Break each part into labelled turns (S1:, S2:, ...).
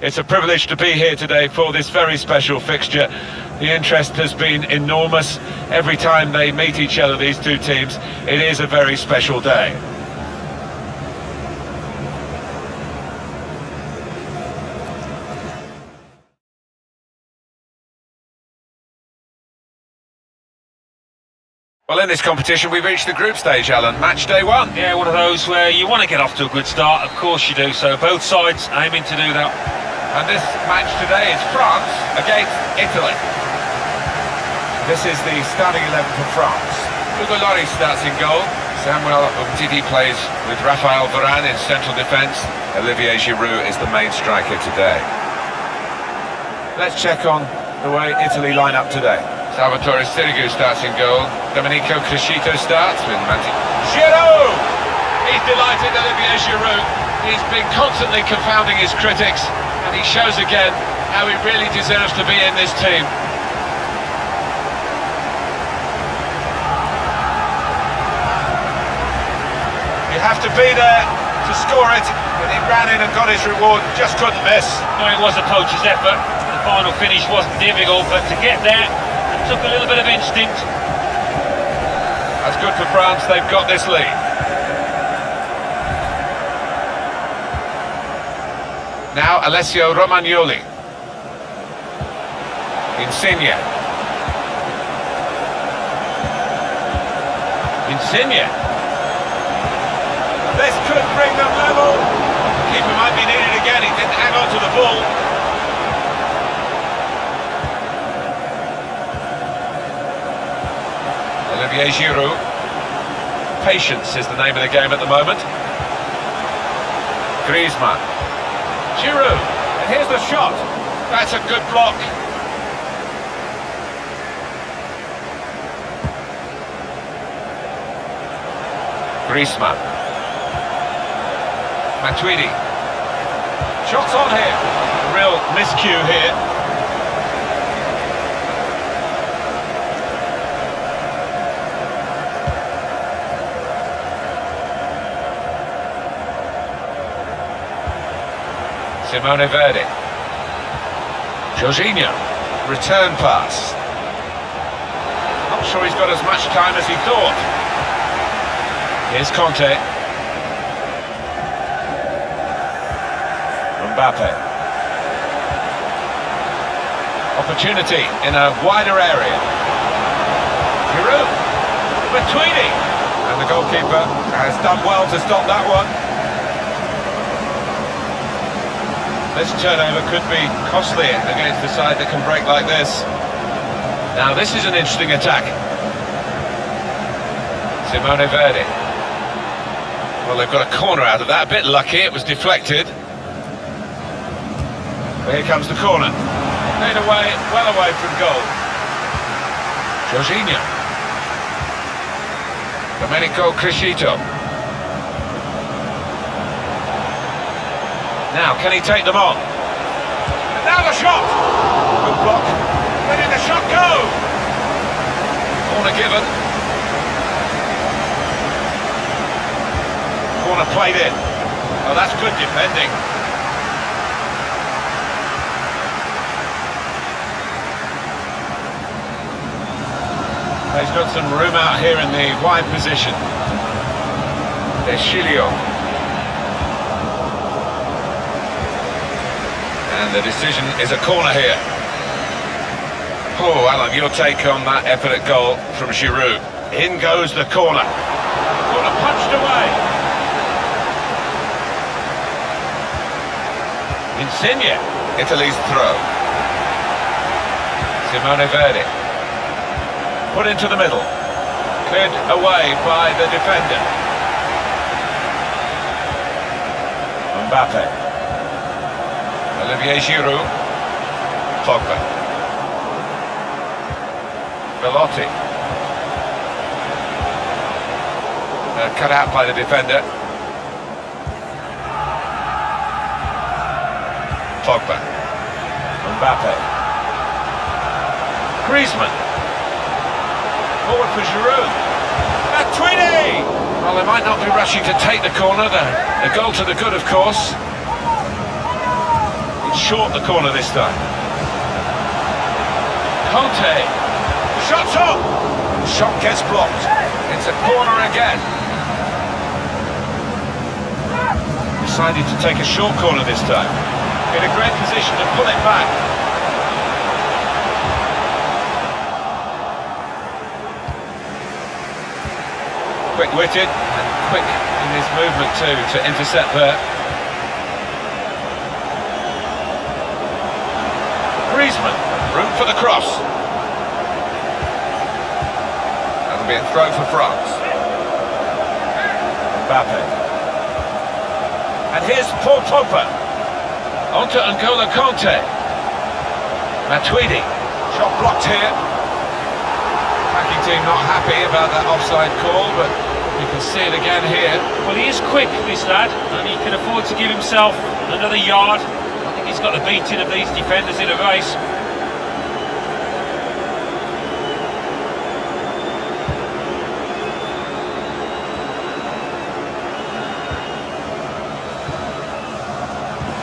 S1: It's a privilege to be here today for this very special fixture. The interest has been enormous. Every time they meet each other, these two teams, it is a very special day. Well, in this competition, we've reached the group stage, Alan. Match day one.
S2: Yeah, one of those where you want to get off to a good start. Of course you do. So both sides aiming to do that.
S1: And this match today is France against Italy. This is the starting 11 for France. Hugo Lloris starts in goal. Samuel Umtiti plays with Raphael Varane in central defence. Olivier Giroud is the main striker today. Let's check on the way Italy line up today. Salvatore Sirigu starts in goal. Domenico Crescito starts with Matti. Giroud! He's delighted, Olivier Giroud. He's been constantly confounding his critics, and he shows again how he really deserves to be in this team. You have to be there to score it, and he ran in and got his reward, just couldn't miss.
S2: No, it was a poacher's effort. The final finish wasn't difficult, but to get there, it took a little bit of instinct.
S1: That's good for France, they've got this lead. Now Alessio Romagnoli. Insigne. This could bring them level. The keeper might be needed again, he didn't hang on to the ball. Olivier Giroud. Patience is the name of the game at the moment. Griezmann. Giroud, and here's the shot. That's a good block. Griezmann. Matuidi. Shots on here. A real miscue here. Simone Verdi. Jorginho. Return pass. Not sure he's got as much time as he thought. Here's Conte. Mbappe. Opportunity in a wider area. Giroud. Matuidi. And the goalkeeper has done well to stop that one. This turnover could be costly against a side that can break like this. Now this is an interesting attack. Simone Verdi. Well, they've got a corner out of that. A bit lucky, it was deflected. But here comes the corner. Played away, well away from goal. Jorginho. Domenico Crescito. Now, can he take them on? And now the shot! Good block. Where did the shot go? Corner given. Corner played in. Oh, that's good defending. He's got some room out here in the wide position. Deschilio. And the decision is a corner here. Oh, Alan, your take on that effort at goal from Giroud. In goes the corner. Corner punched away. Insigne. Italy's throw. Simone Verdi. Put into the middle. Cleared away by the defender. Mbappe. Olivier Giroud. Pogba. Velotti. Cut out by the defender. Pogba. Mbappe. Griezmann. Forward for Giroud. Matuidi! Well, they might not be rushing to take the corner. The goal to the good, of course. It's short, the corner this time. Conte. Shot's up! Shot gets blocked. It's a corner again. Decided to take a short corner this time. In a great position to pull it back. Quick-witted and quick in his movement too to intercept there. Griezmann, room for the cross. It'll be a throw for France. Mbappe. And here's Paul Pogba. On to N'Golo Kante. Matuidi. Shot blocked here. Attacking team not happy about that offside call, but you can see it again here.
S2: Well, he is quick, this lad, and he can afford to give himself another yard. I think he's got the beating of these defenders in a race.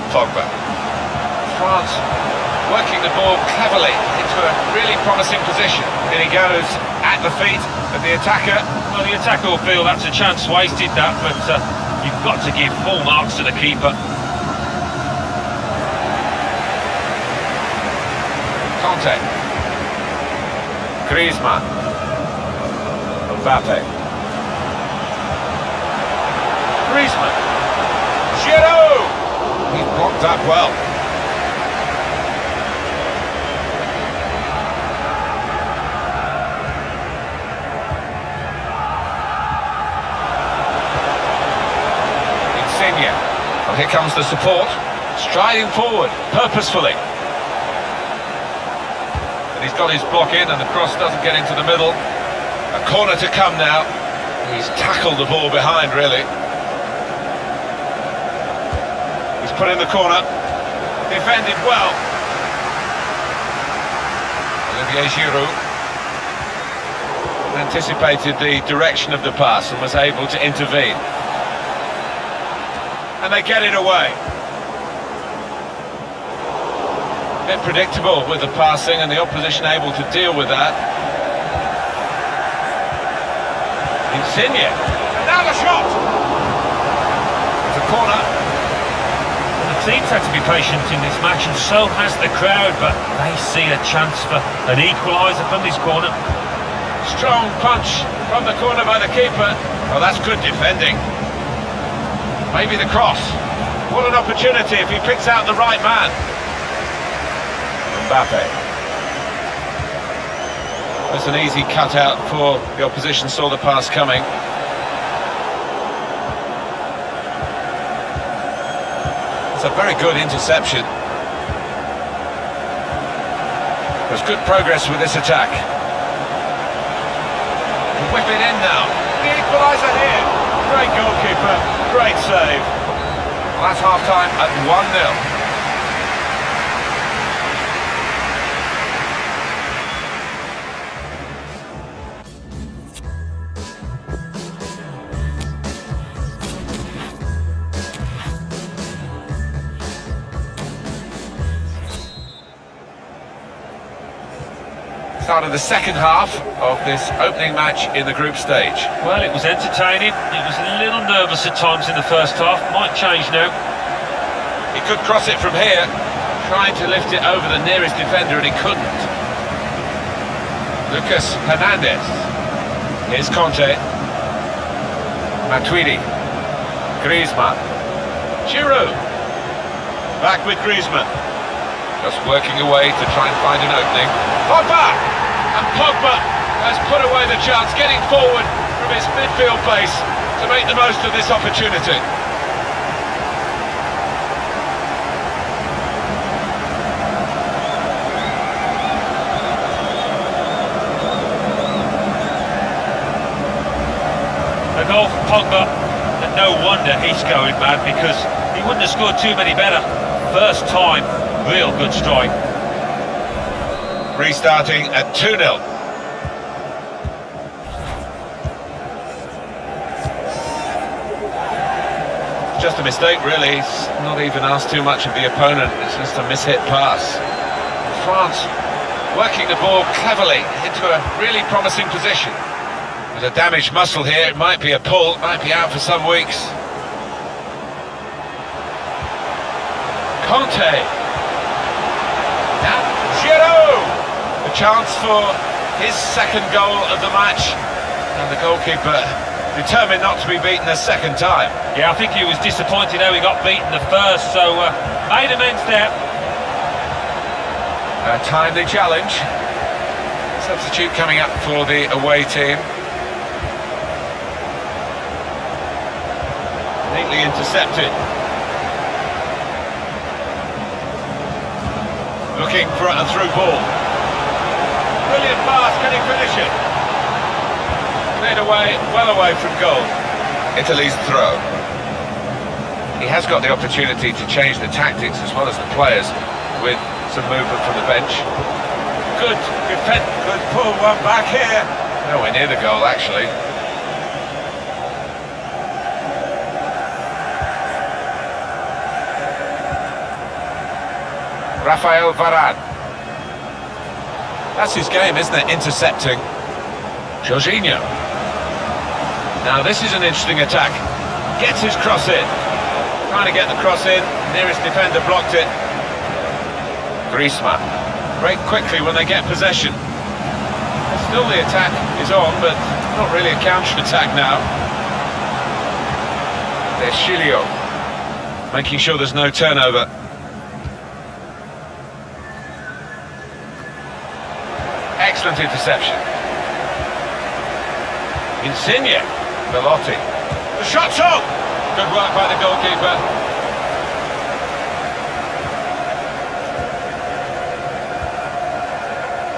S1: Pogba. France working the ball cleverly into a really promising position. And he goes at the feet of the attacker.
S2: Well, the attacker will feel that's a chance wasted, that, but you've got to give full marks to the keeper.
S1: Kante. Griezmann. Mbappe. Griezmann. Giroud! He blocked that well. Insigne. Well, here comes the support. Striding forward, purposefully. And he's got his block in and the cross doesn't get into the middle. A corner to come now. He's tackled the ball behind, really. Put in the corner, defended well. Olivier Giroud anticipated the direction of the pass and was able to intervene. And they get it away. A bit predictable with the passing and the opposition able to deal with that. Insigne, and now the shot! It's a corner.
S2: The team's had to be patient in this match, and so has the crowd, but they see a chance for an equaliser from this corner.
S1: Strong punch from the corner by the keeper. Well, that's good defending. Maybe the cross. What an opportunity if he picks out the right man. Mbappe. That's an easy cutout before the opposition saw the pass coming. It's a very good interception. There's good progress with this attack. Whip it in now. The equaliser here. Great goalkeeper, great save. Well, that's half-time at 1-0. Start of the second half of this opening match in the group stage.
S2: Well, it was entertaining. It was a little nervous at times in the first half. Might change now.
S1: He could cross it from here, trying to lift it over the nearest defender, and he couldn't. Lucas Hernandez. Here's Conte. Matuidi. Griezmann. Giroud. Back with Griezmann. Just working away to try and find an opening. Pogba! And Pogba has put away the chance, getting forward from his midfield base to make the most of this opportunity.
S2: A goal for Pogba, and no wonder he's going mad, because he wouldn't have scored too many better. First time, real good strike.
S1: Restarting at 2-0. Just a mistake, really. He's not even asked too much of the opponent. It's just a mishit pass. France working the ball cleverly into a really promising position. There's a damaged muscle here. It might be a pull, might be out for some weeks. Conte. Now Giroud. A chance for his second goal of the match, and the goalkeeper determined not to be beaten a second time.
S2: Yeah, I think he was disappointed how he got beaten the first, so made amends there.
S1: A timely challenge. Substitute coming up for the away team.
S2: neatly intercepted. Looking for a through ball. Brilliant pass, can he finish it? Cleared away, well away from goal.
S1: Italy's throw. He has got the opportunity to change the tactics as well as the players with some movement from the bench.
S2: Good defense, good pull, one back here.
S1: Nowhere near the goal, actually. Rafael Varane. That's his game, isn't it? Intercepting. Jorginho. Now this is an interesting attack. Gets his cross in. Trying to get the cross in. Nearest defender blocked it. Griezmann. Break quickly when they get possession. Still the attack is on, but not really a counter-attack now. There's Chilio. Making sure there's no turnover. Excellent interception. Insigne. Belotti. The shot's on! Good work by the goalkeeper.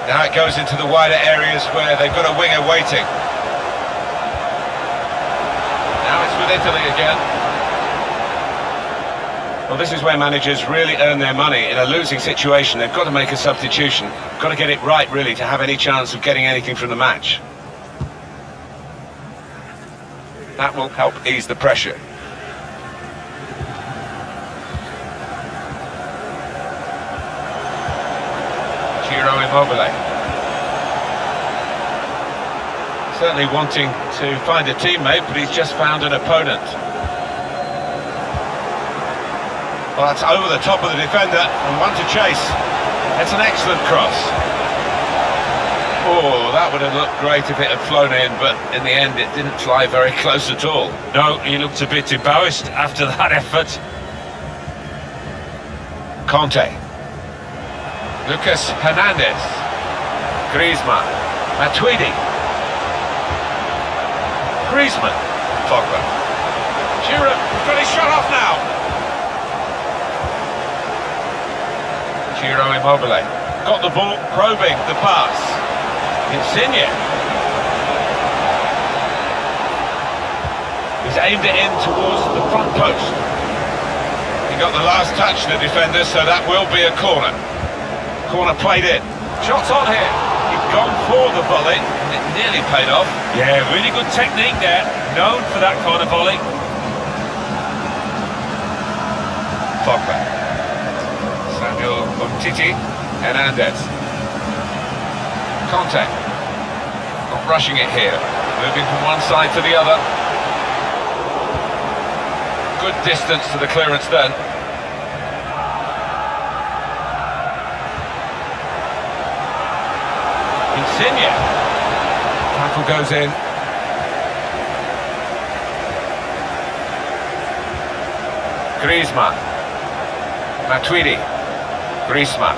S1: Now it goes into the wider areas where they've got a winger waiting. Now it's with Italy again. Well, this is where managers really earn their money. In a losing situation, they've got to make a substitution. Got to get it right, really, to have any chance of getting anything from the match. That will help ease the pressure. Immobile. Certainly wanting to find a teammate, but he's just found an opponent. Well, that's over the top of the defender, and one to chase. It's an excellent cross. Oh, that would have looked great if it had flown in, but in the end it didn't fly very close at all.
S2: No, he looked a bit embarrassed after that effort.
S1: Conte. Lucas Hernandez. Griezmann. Matuidi. Griezmann. Pogba. Giroud. Got his shot off now. Giroud Immobile. Got the ball, probing the pass. Insigne. He's aimed it in towards the front post. He got the last touch, the defender, so that will be a corner. Corner played in. Shots on here. He'd gone for the volley, and it nearly paid off.
S2: Yeah, really good technique there. Known for that kind of volley.
S1: Pogba. Samuel Umtiti. Hernandez. Conte. Not rushing it here. Moving from one side to the other. Good distance to the clearance then. Insigne. Tackle goes in. Griezmann. Matuidi. Griezmann.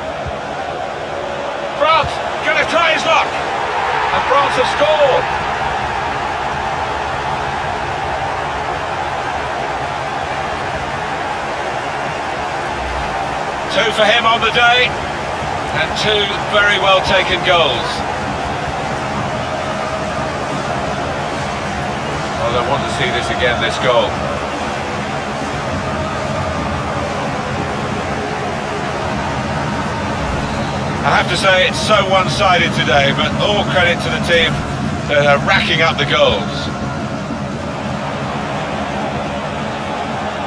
S1: France gonna try his luck. And France have scored. Two for him on the day. And two very well taken goals. Well, I want to see this again, this goal. I have to say it's so one-sided today, but all credit to the team that are racking up the goals.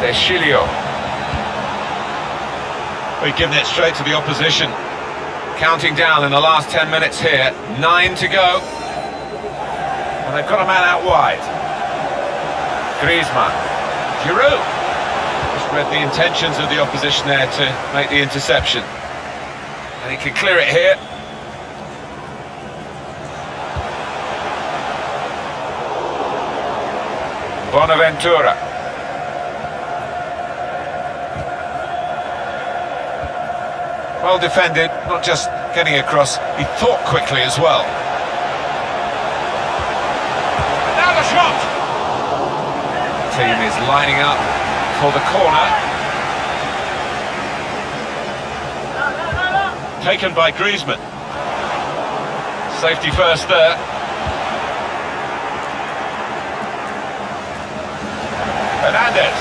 S1: There's Chilio. We've given it straight to the opposition. Counting down in the last 10 minutes here. 9 to go. And they've got a man out wide. Griezmann. Giroud. Just read the intentions of the opposition there to make the interception. And he can clear it here. Bonaventura. Well defended, not just getting across, he thought quickly as well. And now the shot! team is lining up for the corner.
S2: Taken by Griezmann.
S1: Safety first there. Fernandez.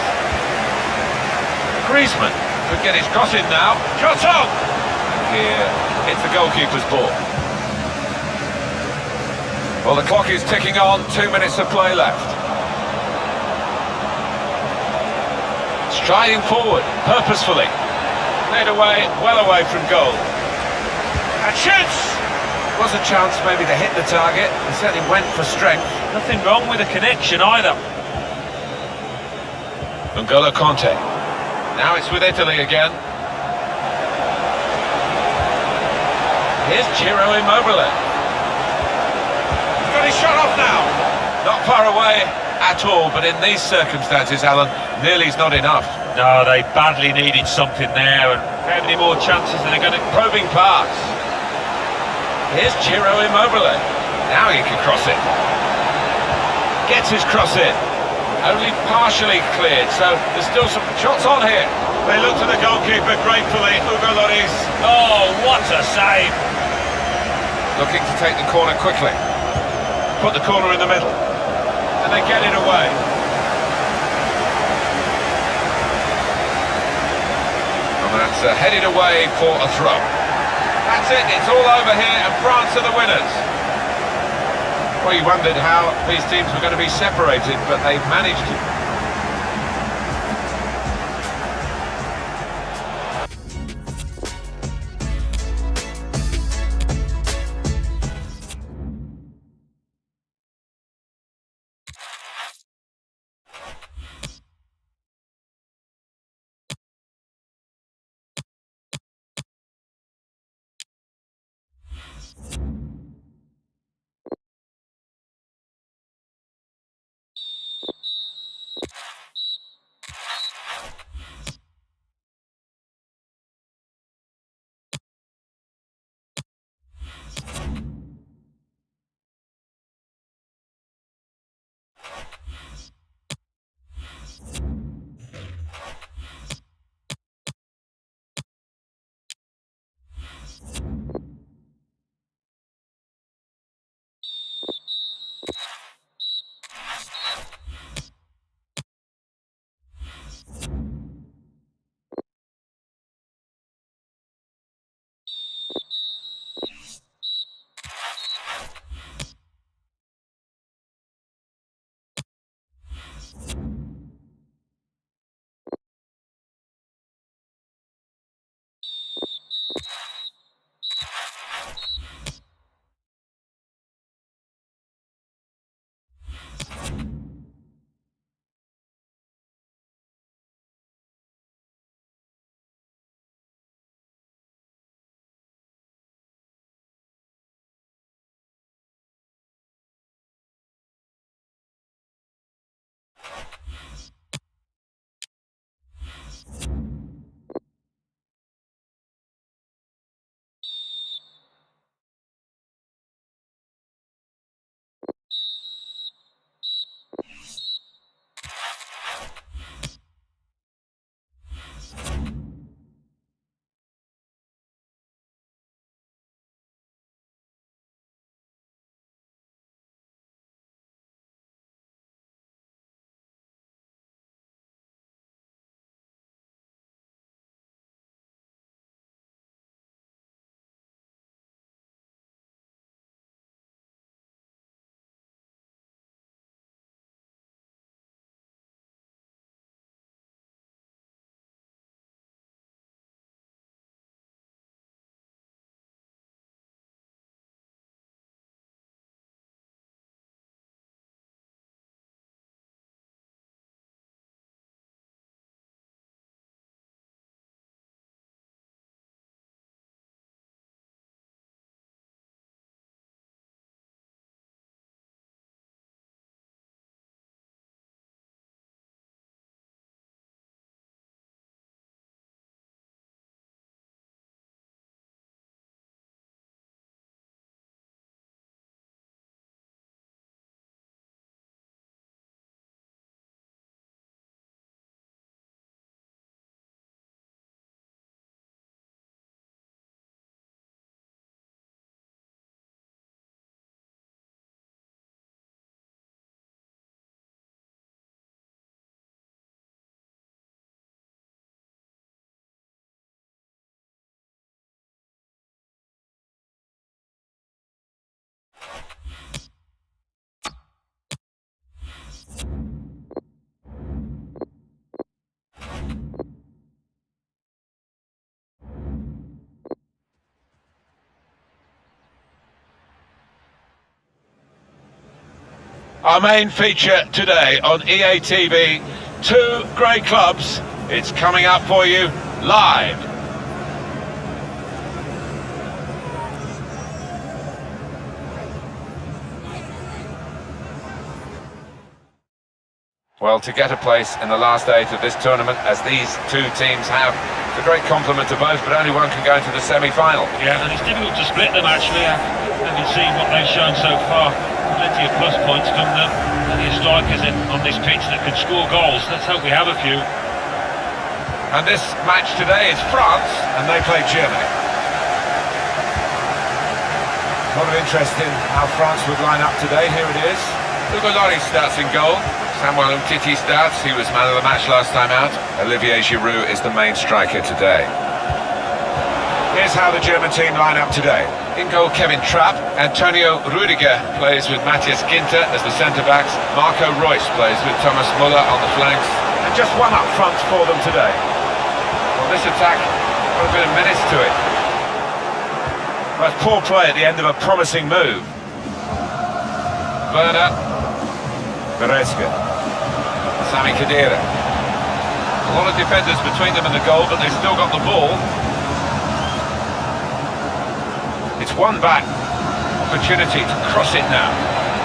S1: Griezmann could get his cross in now. Shot on! Here, it's the goalkeeper's ball. Well, the clock is ticking on, 2 minutes of play left. Striding forward, purposefully. Cleared away, well away from goal. And shoots! Was a chance maybe to hit the target. He certainly went for strength.
S2: Nothing wrong with the connection either.
S1: N'Golo Conte. Now it's with Italy again. Here's Ciro Immobile. He's got his shot off now. Not far away at all, but in these circumstances, Alan, nearly's not enough.
S2: No, they badly needed something there, and how many more chances are they going to...
S1: Probing pass. Here's Ciro Immobile. Now he can cross it. Gets his cross in. Only partially cleared, so there's still some shots on here.
S2: They look to the goalkeeper gratefully, Hugo Lloris. Oh, what a save!
S1: Looking to take the corner quickly.
S2: Put the corner in the middle.
S1: And they get it away. And that's headed away for a throw. That's it, it's all over here, and France are the winners. Well, you wondered how these teams were going to be separated, but they've managed to. Our main feature today on EA TV, two great clubs. It's coming up for you live. Well, to get a place in the last eight of this tournament, as these two teams have, it's a great compliment to both, but only one can go into the semi-final.
S2: Yeah, and it's difficult to split them actually, having seen what they've shown so far. Plenty of plus points from them, plenty of strikers on this pitch that can score goals. Let's hope we have a few.
S1: And this match today is France, and they play Germany. A lot of interest in how France would line up today. Here it is. Hugo Lloris starts in goal. Samuel Umtiti starts. He was man of the match last time out. Olivier Giroud is the main striker today. Here's how the German team line up today. In goal, Kevin Trapp. Antonio Rudiger plays with Matthias Ginter as the centre-backs. Marco Reus plays with Thomas Muller on the flanks. And just one up front for them today. Well, this attack got a bit of menace to it. Well, that's poor play at the end of a promising move. Werner. Goretzka. Sami Khedira. A lot of defenders between them and the goal, but they've still got the ball. It's one back. Opportunity to cross it now.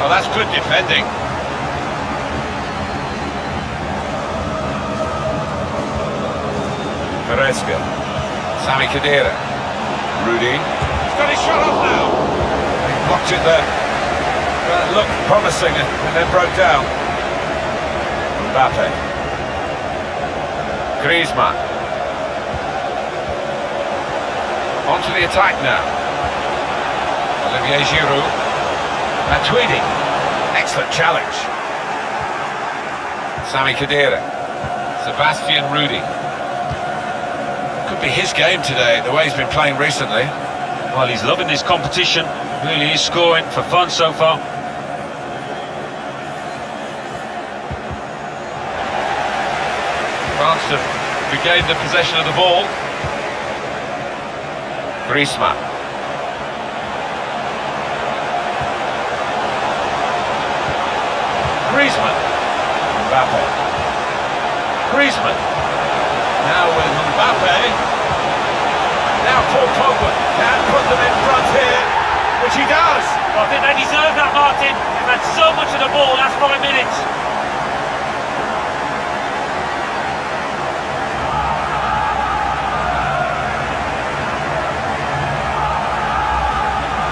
S1: Oh, that's good defending. Goretzka. Sami Khedira. Rudy. He's got his shot off now. He blocked it there. It looked promising and then broke down. Mbappe. Griezmann. On to the attack now. Olivier Giroud. Matuidi. Excellent challenge. Sami Khedira. Sebastian Rudy. Could be his game today, the way he's been playing recently.
S2: Well, he's loving this competition. Really is scoring for fun so far.
S1: France have regained the possession of the ball. Griezmann. Griezmann. Mbappe. Griezmann. Now with Mbappe. Now Paul Pogba can put them in front here, which he does.
S2: Well, I think they deserve that, Martin. They've had so much of the ball last 5 minutes.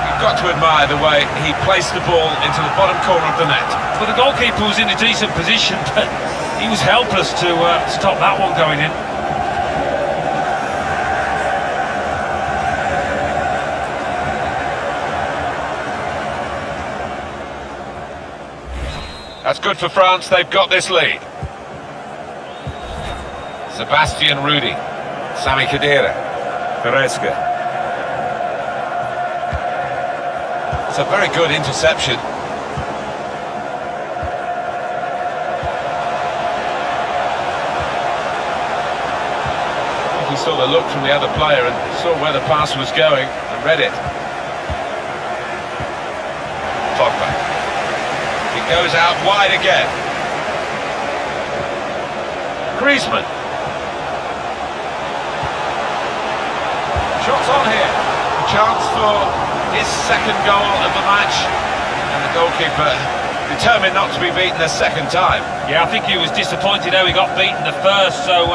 S1: You've got to admire the way he placed the ball into the bottom corner of the net.
S2: Well, the goalkeeper was in a decent position, but he was helpless to stop that one going in.
S1: That's good for France, they've got this lead. Sebastian Rudy. Sami Khedira. Goretzka. It's a very good interception. He saw the look from the other player and saw where the pass was going and read it. Pogba. He goes out wide again. Griezmann. Shots on here. A chance for his second goal of the match. And the goalkeeper determined not to be beaten a second time.
S2: Yeah, I think he was disappointed how he got beaten the first, so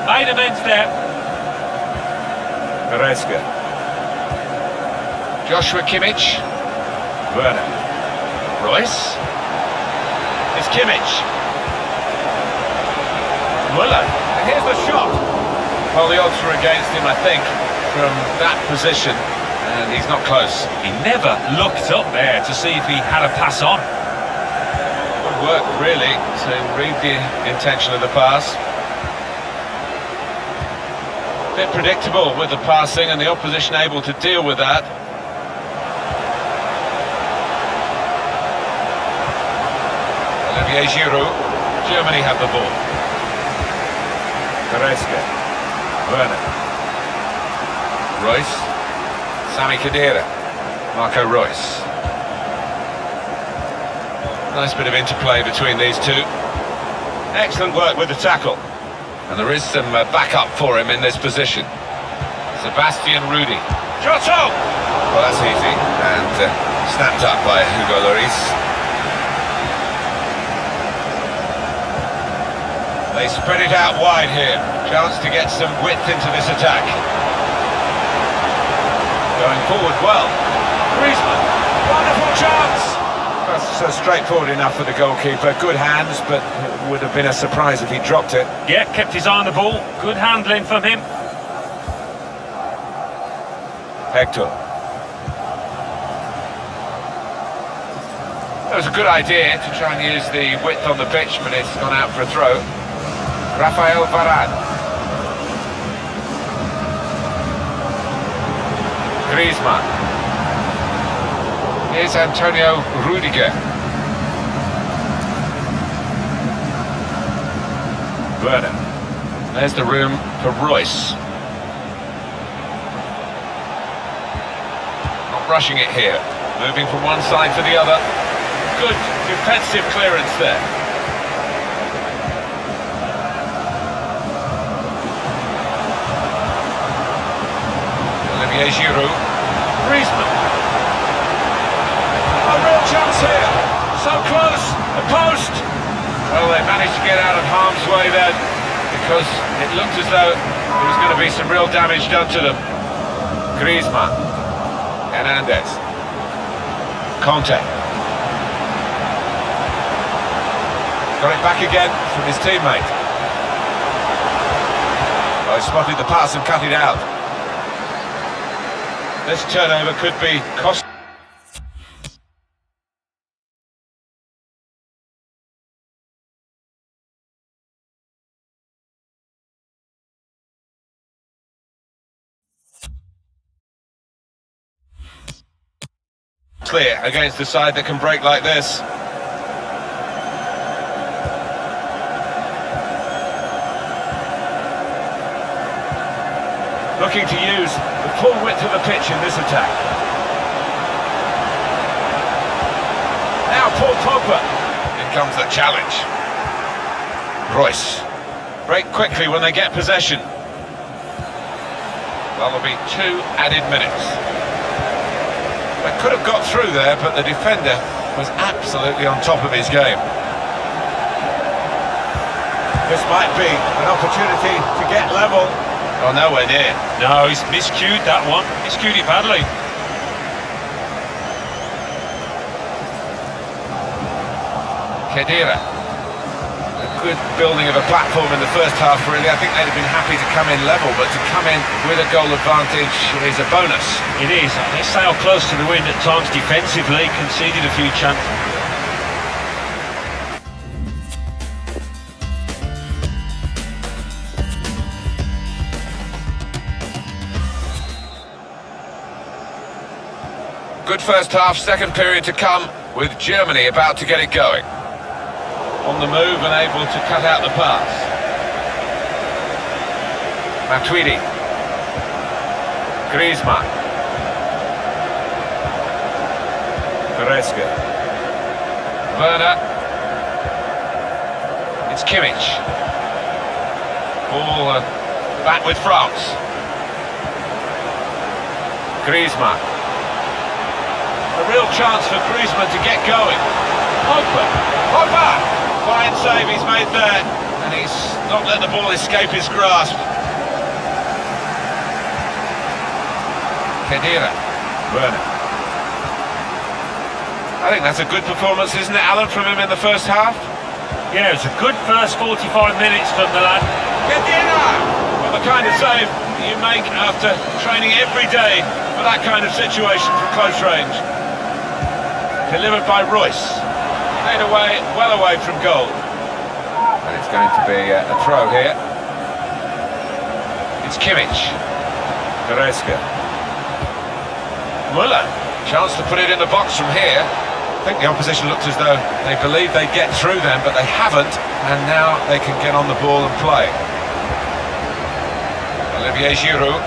S2: made amends there.
S1: Goretzka. Joshua Kimmich. Werner. Reus. It's Kimmich. Muller. And here's the shot. Well, the odds were against him, I think, from that position. And he's not close.
S2: He never looked up there to see if he had a pass on.
S1: Good work, really, to read the intention of the pass. A bit predictable with the passing and the opposition able to deal with that. Olivier Giroud. Germany have the ball. Goretzka. Werner. Reus. Sami Khedira. Marco Reus. Nice bit of interplay between these two. Excellent work with the tackle. And there is some backup for him in this position. Sebastian Rudy. Giotto! Well, that's easy. And snapped up by Hugo Lloris. They spread it out wide here. Chance to get some width into this attack. Going forward well. Griezmann. Wonderful chance! That's straightforward enough for the goalkeeper. Good hands, but it would have been a surprise if he dropped it.
S2: Yeah, kept his eye on the ball. Good handling from him.
S1: Hector. That was a good idea to try and use the width on the pitch, but it's gone out for a throw. Rafael Varane. Griezmann. Here's Antonio Rudiger. Werner. There's the room for Royce. Not rushing it here. Moving from one side to the other. Good defensive clearance there. Olivier Giroud. Griezmann. A real chance here. So close. The post. Well, they managed to get out of harm's way then, because it looked as though there was going to be some real damage done to them. Griezmann. Hernandez. Conte. Got it back again from his teammate. Oh, he spotted the pass and cut it out. This turnover could be costly. Clear against the side that can break like this. Looking to use the full width of the pitch in this attack. Now Paul Pogba. In comes the challenge. Royce. Break quickly when they get possession. Well, there'll be 2 added minutes. They could have got through there, but the defender was absolutely on top of his game. This might be an opportunity to get level. Oh, nowhere near.
S2: No, he's miscued that one. Miscued it badly.
S1: Khedira. A good building of a platform in the first half, really. I think they'd have been happy to come in level, but to come in with a goal advantage is a bonus.
S2: It is. They sailed close to the wind at times defensively, conceded a few chances.
S1: Good first half, second period to come, with Germany about to get it going. On the move and able to cut out the pass. Matuidi. Griezmann. Goretzka. Werner. It's Kimmich. Ball back with France. Griezmann. A real chance for Griezmann to get going. Pogba. Pogba! Fine save he's made there. And he's not let the ball escape his grasp. Khedira. Werner. I think that's a good performance, isn't it, Alan, from him in the first half?
S2: Yeah, it was a good first 45 minutes from the lad.
S1: Khedira! Well, the kind of save you make after training every day for that kind of situation from close range. Delivered by Royce. Made away, well away from goal. And it's going to be a throw here. It's Kimmich. Goretzka. Muller. Chance to put it in the box from here. I think the opposition looked as though they believed they'd get through them, but they haven't. And now they can get on the ball and play. Olivier Giroud.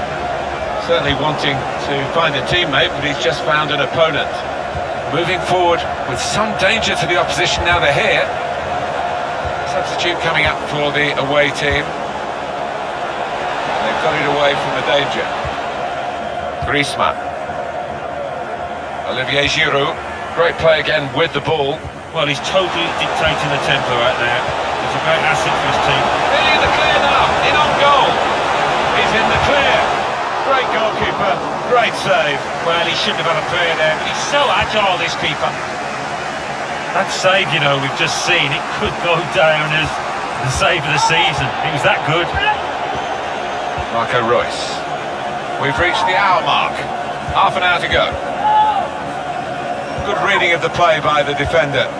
S1: Certainly wanting to find a teammate, but he's just found an opponent. moving forward with some danger to the opposition now they're here. Substitute coming up for the away team. They've got it away from the danger. Griezmann. Olivier Giroud. Great play again with the ball.
S2: Well, he's totally dictating the tempo right now. He's a great asset for his team.
S1: Nearly in the clear now, in on goal. He's in the clear. Great goalkeeper, great save.
S2: Well, he shouldn't have had a prayer there, but he's so agile, this keeper. That save, you know, we've just seen, it could go down as the save of the season. It was that good.
S1: Marco Reus. We've reached the hour mark. Half an hour to go. Good reading of the play by the defender.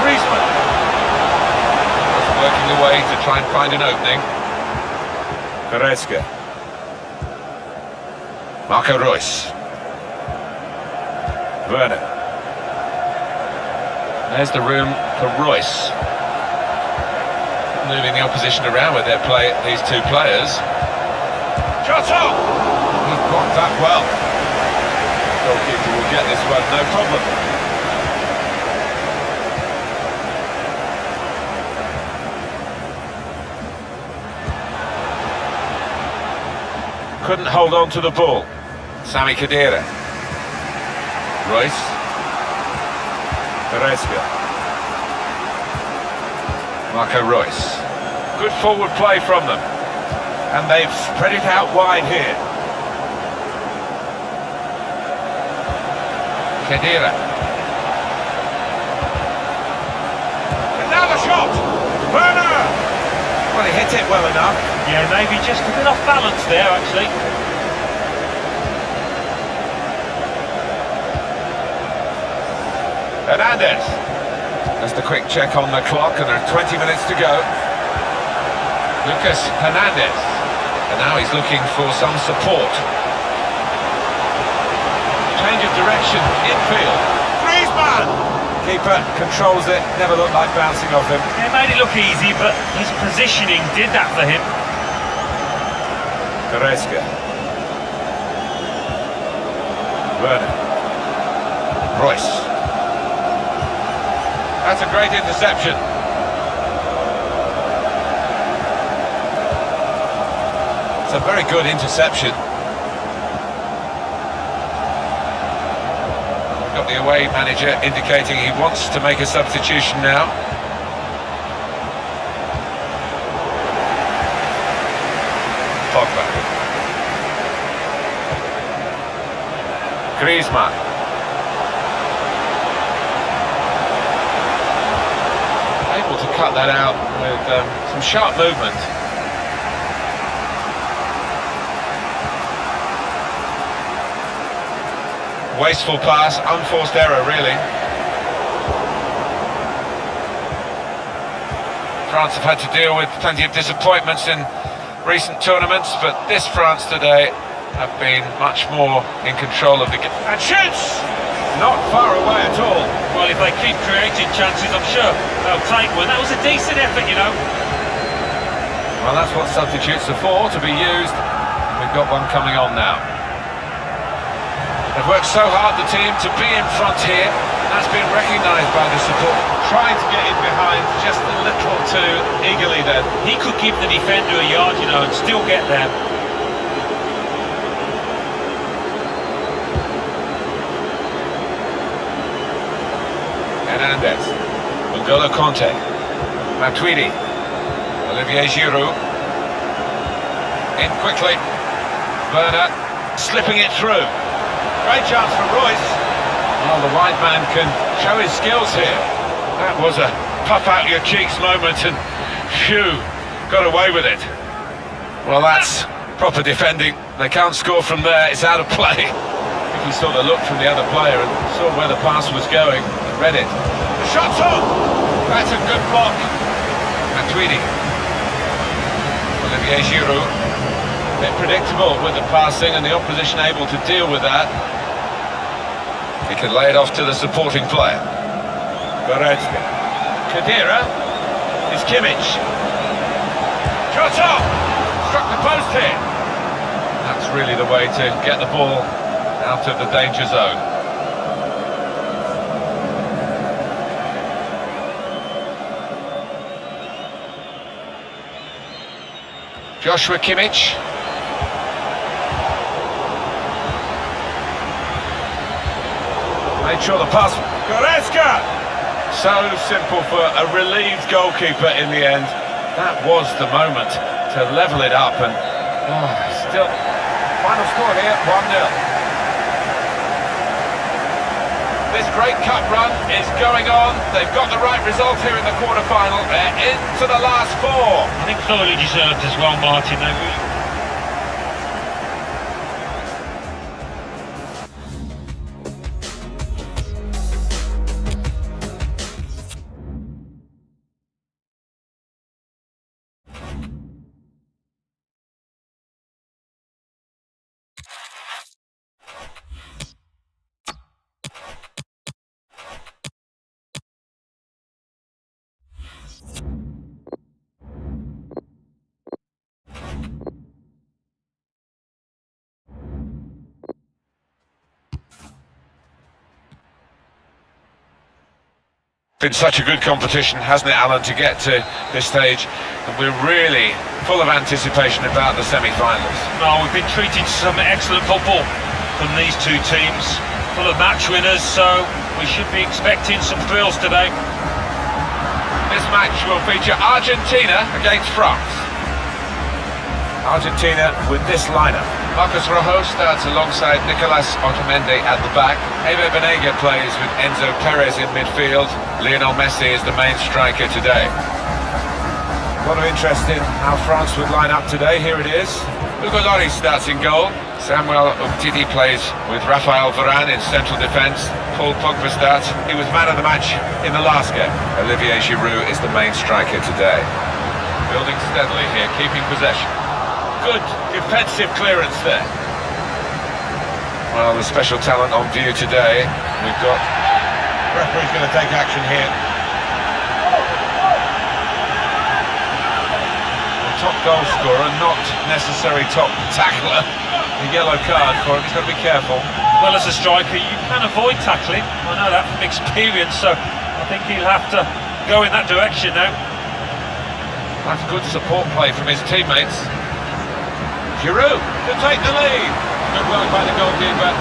S1: Griezmann. Working away to try and find an opening. Goretzka. Marco Reus. Werner. There's the room for Reus. Moving the opposition around with their play, these two players. Shot on! He blocked that well. Goalkeeper will get this one, no problem. Couldn't hold on to the ball. Sami Khedira. Reus. Goretzka. Marco Reus. Good forward play from them. And they've spread it out wide here. Khedira. And now the shot! Werner! Well, he hit it well enough.
S2: Yeah, maybe just a bit off balance there, actually.
S1: Hernandez. That's the quick check on the clock, and there are 20 minutes to go. Lucas Hernandez. And now he's looking for some support. Change of direction, infield. Griezmann! Keeper controls it, never looked like bouncing off him.
S2: It made it look easy, but his positioning did that for him.
S1: Goretzka. Werner. Reus. That's a great interception. It's a very good interception. Got the away manager indicating he wants to make a substitution now. Pogba. Griezmann. Able to cut that out with some sharp movement. Wasteful pass, unforced error really. France have had to deal with plenty of disappointments in recent tournaments, but this France today have been much more in control of the game. And shoots! Not far away at all.
S2: Well, if they keep creating chances, I'm sure they'll take one. That was a decent effort, you know.
S1: Well, that's what substitutes are for, to be used. We've got one coming on now. They've worked so hard, the team, to be in front here. That's been recognised by the support. Trying to get in behind just a little too eagerly then.
S2: He could give the defender a yard, you know, and still get there.
S1: Hernandez. N'Golo Conte. Matuidi. Olivier Giroud. In quickly. Werner slipping it through. Great chance for Reus. Well, the wide man can show his skills here. That was a puff out your cheeks moment, and phew, got away with it. Well, that's proper defending. They can't score from there, it's out of play. I think he saw the look from the other player and saw where the pass was going and read it. The shot's on! That's a good block. Matuidi. Olivier Giroud. A bit predictable with the passing and the opposition able to deal with that. He can lay it off to the supporting player. Goretzka. Khedira. It's Kimmich. Shot off! Struck the post here. That's really the way to get the ball out of the danger zone. Joshua Kimmich. Made sure the pass. Goretzka! So simple for a relieved goalkeeper in the end. That was the moment to level it up, and still, final score here, 1-0. This great cup run is going on. They've got the right result here in the quarter-final. They're into the last four.
S2: I think thoroughly deserved as well, Martin. They really...
S1: Been such a good competition, hasn't it, Alan, to get to this stage, and we're really full of anticipation about the semi-finals.
S2: No, we've been treated to some excellent football from these two teams, full of match winners, so we should be expecting some thrills today.
S1: This match will feature Argentina against France. Argentina with this lineup. Marcos Rojo starts alongside Nicolas Otamendi at the back. Ever Banega plays with Enzo Perez in midfield. Lionel Messi is the main striker today. A lot of interest in how France would line up today. Here it is. Hugo Lloris starts in goal. Samuel Umtiti plays with Rafael Varane in central defence. Paul Pogba starts. He was man of the match in the last game. Olivier Giroud is the main striker today. Building steadily here, keeping possession. Good defensive clearance there. Well, the special talent on view today. We've got... The referee's going to take action here. The top goal scorer, not necessary top tackler. A yellow card for him, he's got to be careful.
S2: Well, as a striker, you can avoid tackling. I know that from experience, so I think he'll have to go in that direction now.
S1: That's good support play from his teammates. Giroud to take the lead. Good work by the goalkeeper.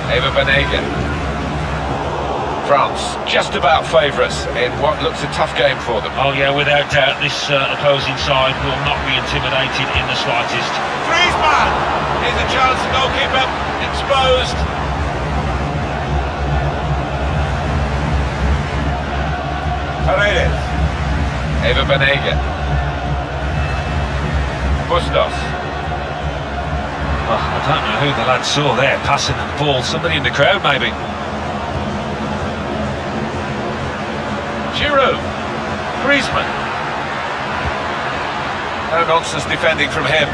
S1: Ever Banega. France just about favourites in what looks a tough game for them.
S2: Oh yeah, without doubt, this opposing side will not be intimidated in the slightest.
S1: Griezmann! Here's a chance, the goalkeeper exposed. Paredes. Ever Banega. Bustos.
S2: Oh, I don't know who the lad saw there passing the ball. Somebody in the crowd, maybe.
S1: Giroud. Griezmann. No nonsense defending from him.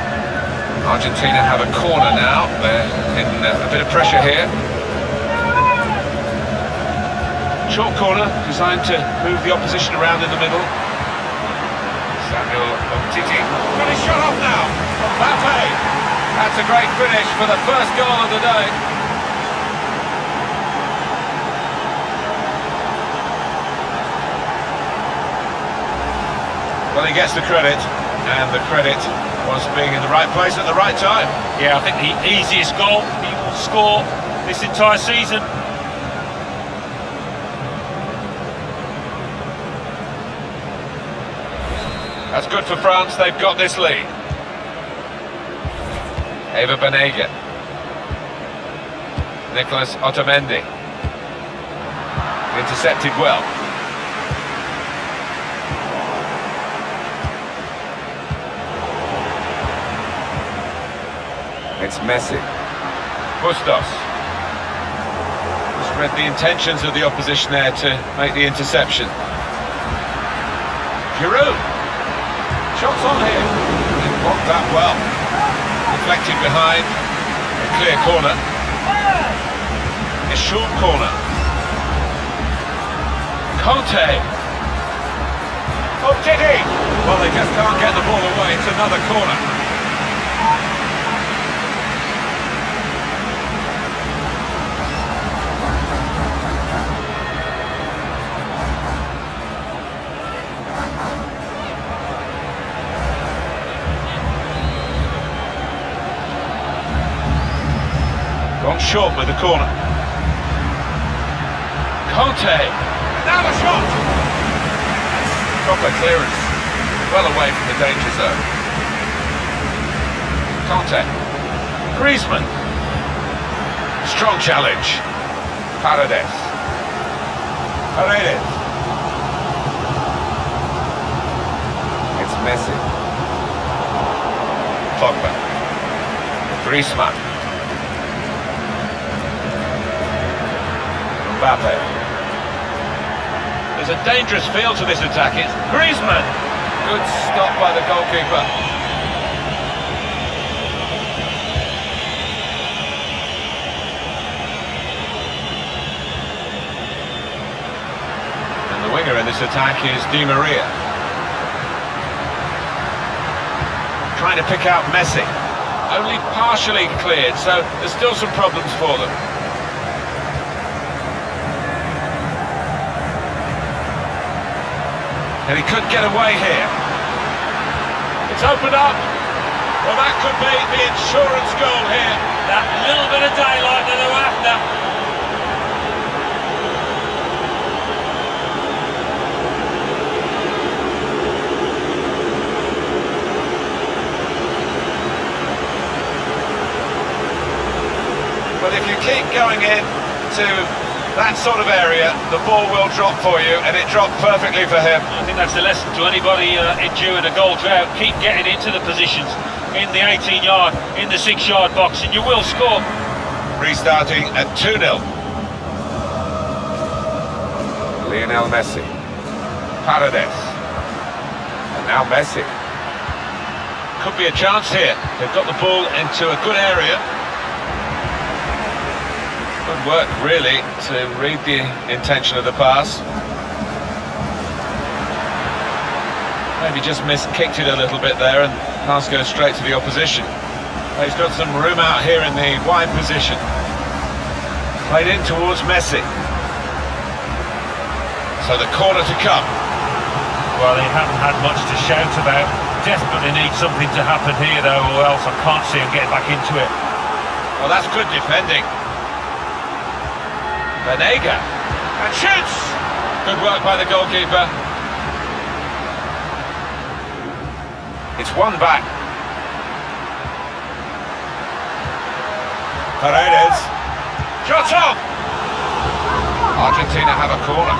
S1: Argentina have a corner now. They're in a bit of pressure here. Short corner, designed to move the opposition around in the middle. Samuel Umtiti. Got his shot off now. Mbappe. That's a great finish for the first goal of the day. Well, he gets the credit, and the credit was being in the right place at the right time.
S2: Yeah, I think the easiest goal he will score this entire season.
S1: That's good for France, they've got this lead. Ever Banega. Nicolas Otamendi. Intercepted well. It's Messi. Bustos. Just read the intentions of the opposition there to make the interception. Giroud. Shots on here. They blocked that well. Deflected behind. A clear corner. A short corner. Conte. Oh, Titi! Well, they just can't get the ball away. It's another corner. Gone short with the corner. Conte. Now the shot! Proper clearance. Well away from the danger zone. Conte. Griezmann. Strong challenge. Paredes. Paredes. It's Messi. Pogba. Griezmann. Mbappe. There's a dangerous feel to this attack. It's Griezmann. Good stop by the goalkeeper. And the winger in this attack is Di Maria. Trying to pick out Messi. Only partially cleared, so there's still some problems for them. And he could get away here. It's opened up. Well, that could be the insurance goal here.
S2: That little bit of daylight that they were after.
S1: But if you keep going in to that sort of area, the ball will drop for you, and it dropped perfectly for him.
S2: I think that's the lesson to anybody enduring a goal drought. Keep getting into the positions in the 18-yard, in the 6-yard box, and you will score.
S1: Restarting at 2-0. Lionel Messi. Paredes. And now Messi. Could be a chance here. They've got the ball into a good area. Good work, really, to read the intention of the pass. Maybe just kicked it a little bit there, and pass goes straight to the opposition. He's got some room out here in the wide position. Played in towards Messi. So the corner to come.
S2: Well, they haven't had much to shout about. Desperately need something to happen here, though, or else I can't see him getting back into it.
S1: Well, that's good defending. Banega, and shoots! Good work by the goalkeeper. It's one back. Paredes. Shot off! Argentina have a corner.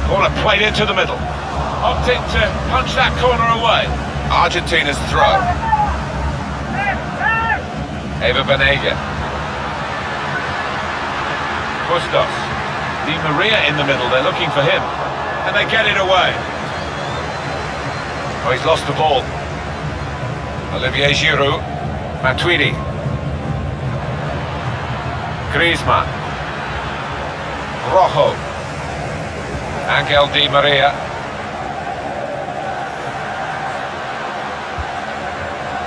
S1: Corner played into the middle. Opting to punch that corner away. Argentina's throw. Eva Banega. Bustos. Di Maria in the middle, they're looking for him. And they get it away. Oh, he's lost the ball. Olivier Giroud. Matuidi. Griezmann. Rojo. Angel Di Maria.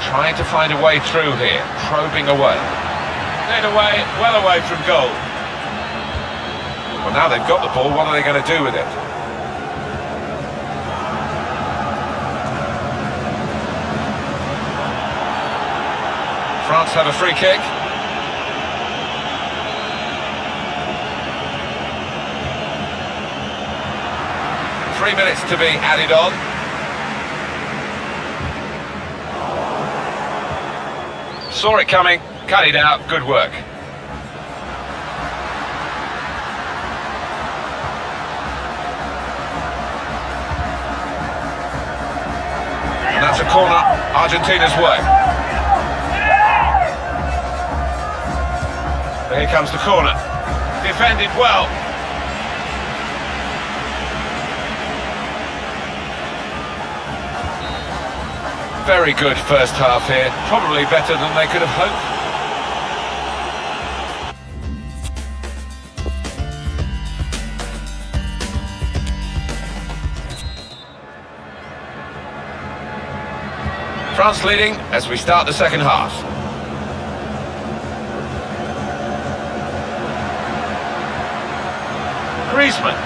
S1: Trying to find a way through here, probing away. Cleared away, well away from goal. Well, now they've got the ball, what are they going to do with it? France have a free kick. Three minutes to be added on. Saw it coming, cut it out, good work. And that's a corner, Argentina's way. Here comes the corner. Defended well. Very good first half here, probably better than they could have hoped. France leading as we start the second half. Griezmann.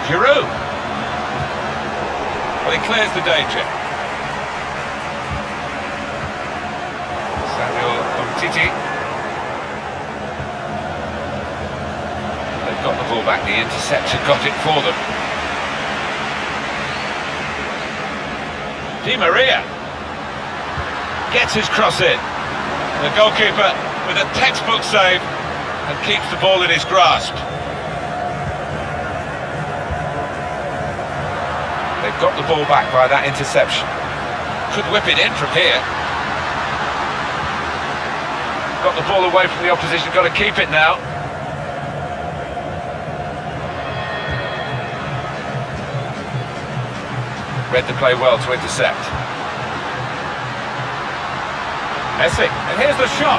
S1: Giroud. Well, he clears the danger. Titi. They've got the ball back, the interceptor got it for them. Di Maria gets his cross in. The goalkeeper with a textbook save and keeps the ball in his grasp. They've got the ball back by that interception. Could whip it in from here. Got the ball away from the opposition, got to keep it now. Read the play well to intercept. Messi, and here's the shot.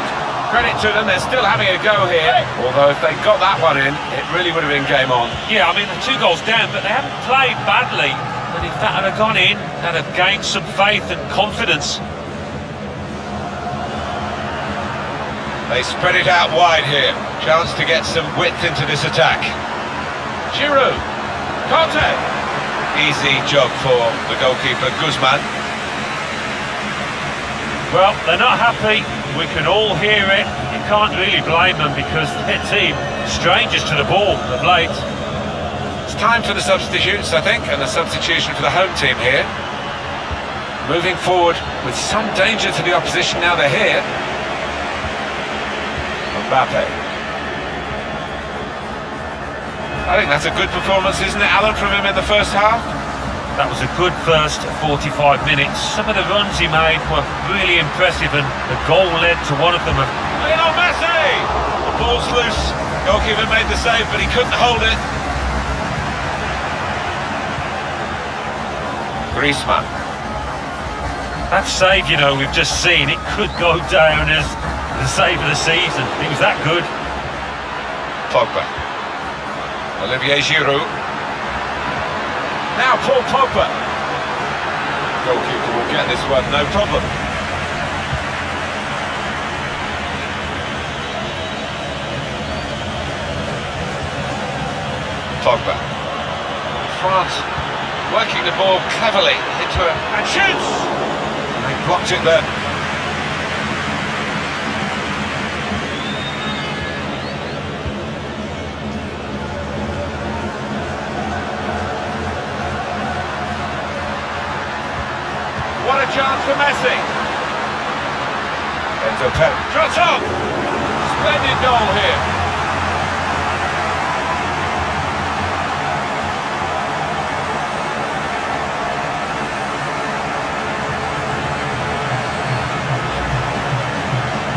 S1: Credit to them, they're still having a go here. Although if they got that one in, it really would have been game on.
S2: Yeah, I mean, the 2 goals down, but they haven't played badly. And if that had gone in, they'd have gained some faith and confidence.
S1: They spread it out wide here. Chance to get some width into this attack. Giroud. Conte. Easy job for the goalkeeper, Guzman.
S2: Well, they're not happy. We can all hear it. You can't really blame them because their team, strangers to the ball of late.
S1: It's time for the substitutes, I think, and the substitution for the home team here. Moving forward with some danger to the opposition now they're here. Mbappe. I think that's a good performance, isn't it, Alan, from him in the first half?
S2: That was a good first 45 minutes. Some of the runs he made were really impressive and the goal led to one of them.
S1: Lionel Messi! The ball's loose. Goalkeeper made the save, but he couldn't hold it. Griezmann.
S2: That save, you know, we've just seen, it could go down as the save of the season. It was that good.
S1: Pogba. Olivier Giroud. Now Paul Pogba. Goalkeeper will get this one, no problem. Pogba. France working the ball cleverly into a... and shoots! They blocked it there. What a chance for Messi. Enzo Perez. Shot on! Splendid goal here.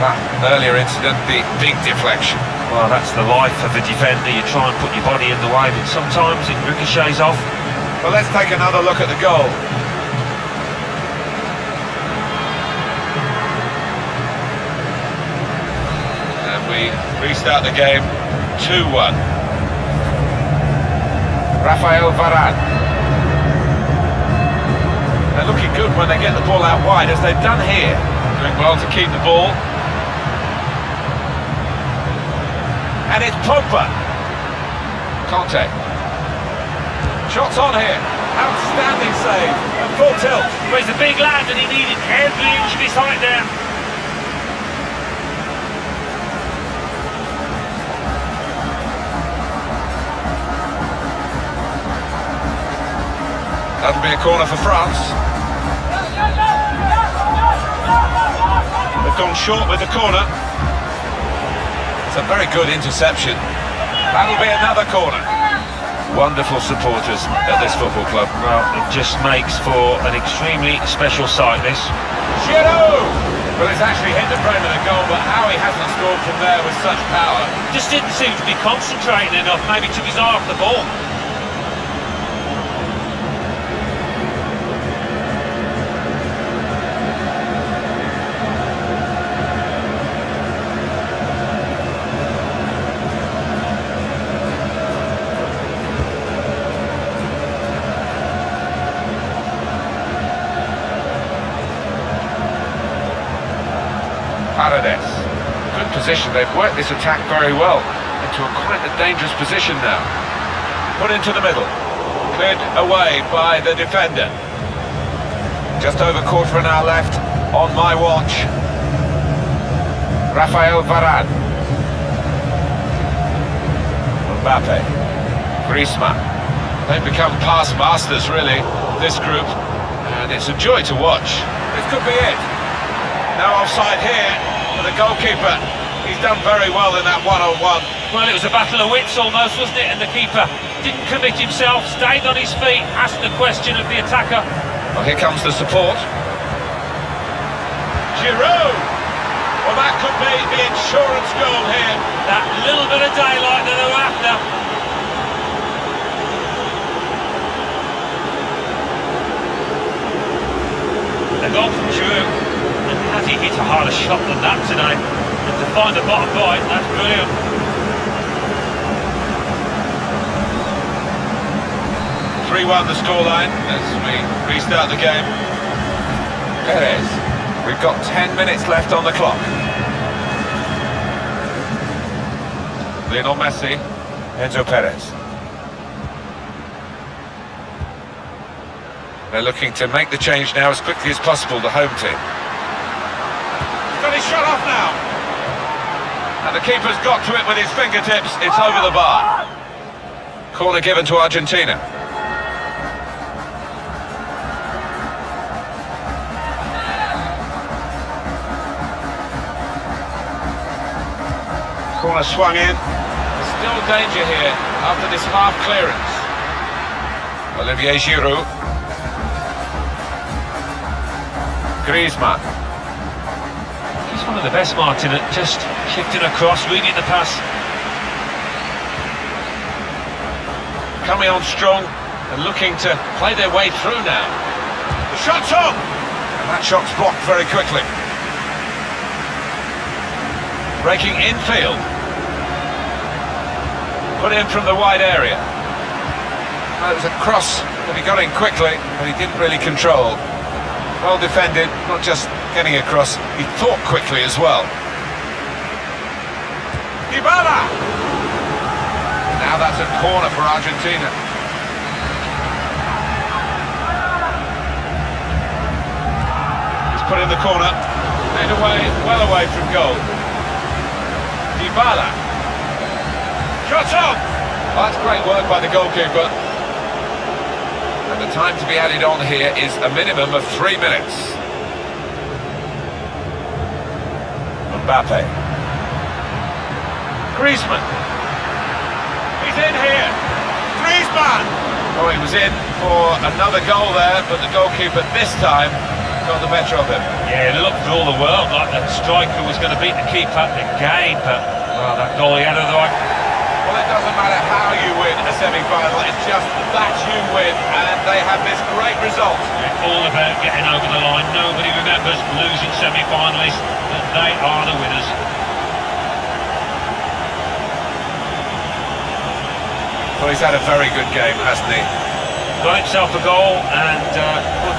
S1: That earlier incident, the big deflection.
S2: Well, that's the life of a defender. You try and put your body in the way, but sometimes it ricochets off.
S1: Well, let's take another look at the goal. And we restart the game 2-1. Rafael Varane. They're looking good when they get the ball out wide, as they've done here. Doing well to keep the ball. And it's Pogba. Conte. Shots on here. Outstanding save. And full tilt.
S2: Well, he's a big lad and he needed every inch of his height there.
S1: That'll be a corner for France. They've gone short with the corner. It's a very good interception. That'll be another corner. Wonderful supporters at this football club.
S2: Well, it just makes for an extremely special sight, this.
S1: Giroud! Well, it's actually hit the frame of the goal, but how he hasn't scored from there with such power.
S2: Just didn't seem to be concentrating enough, maybe took his eye off the ball.
S1: Paredes. Good position, they've worked this attack very well into quite a dangerous position now. Put into the middle. Cleared away by the defender. Just over quarter of an hour left on my watch. Rafael Varane. Mbappe. Griezmann. They've become past masters, really, this group, and it's a joy to watch. This could be it. No offside here for the goalkeeper. He's done very well in that one-on-one.
S2: Well, it was a battle of wits almost, wasn't it? And the keeper didn't commit himself, stayed on his feet, asked the question of the attacker.
S1: Well, here comes the support. Giroud! Well, that could be the insurance goal here.
S2: That little bit of daylight that they were after. The goal from Giroud. And has he hit a harder shot than that today? And to find the bottom right, that's brilliant.
S1: 3-1 the scoreline as we restart the game. Perez. We've got 10 minutes left on the clock. Lionel Messi, Enzo Perez. They're looking to make the change now as quickly as possible, the home team. He's got his shot off now. And the keeper's got to it with his fingertips. It's over the bar. Corner given to Argentina. Corner swung in. There's still danger here after this half clearance. Olivier Giroud. Griezmann.
S2: He's one of the best, Martin, at just shifting across, reading the pass.
S1: Coming on strong and looking to play their way through now. The shot's on! And that shot's blocked very quickly. Breaking infield. Put in from the wide area. Well, it was a cross that he got in quickly, but he didn't really control. Well defended, not just getting across, he thought quickly as well. Dybala! Now that's a corner for Argentina. He's put in the corner, made away, well away from goal. Dybala. Shot on! Well, that's great work by the goalkeeper. And the time to be added on here is a minimum of 3 minutes. Mbappe. Griezmann. He's in here. Griezmann! Oh, he was in for another goal there, but the goalkeeper this time got the better of him.
S2: Yeah, it looked for all the world like the striker was going to beat the keeper again, but well, that goal he had of the right.
S1: Well, it doesn't matter how you win a semi-final, it's just that you win, and they have this great result.
S2: It's all about getting over the line. Nobody remembers losing semi-finalists, but they are the winners.
S1: Well, he's had a very good game, hasn't he?
S2: Got himself a goal and put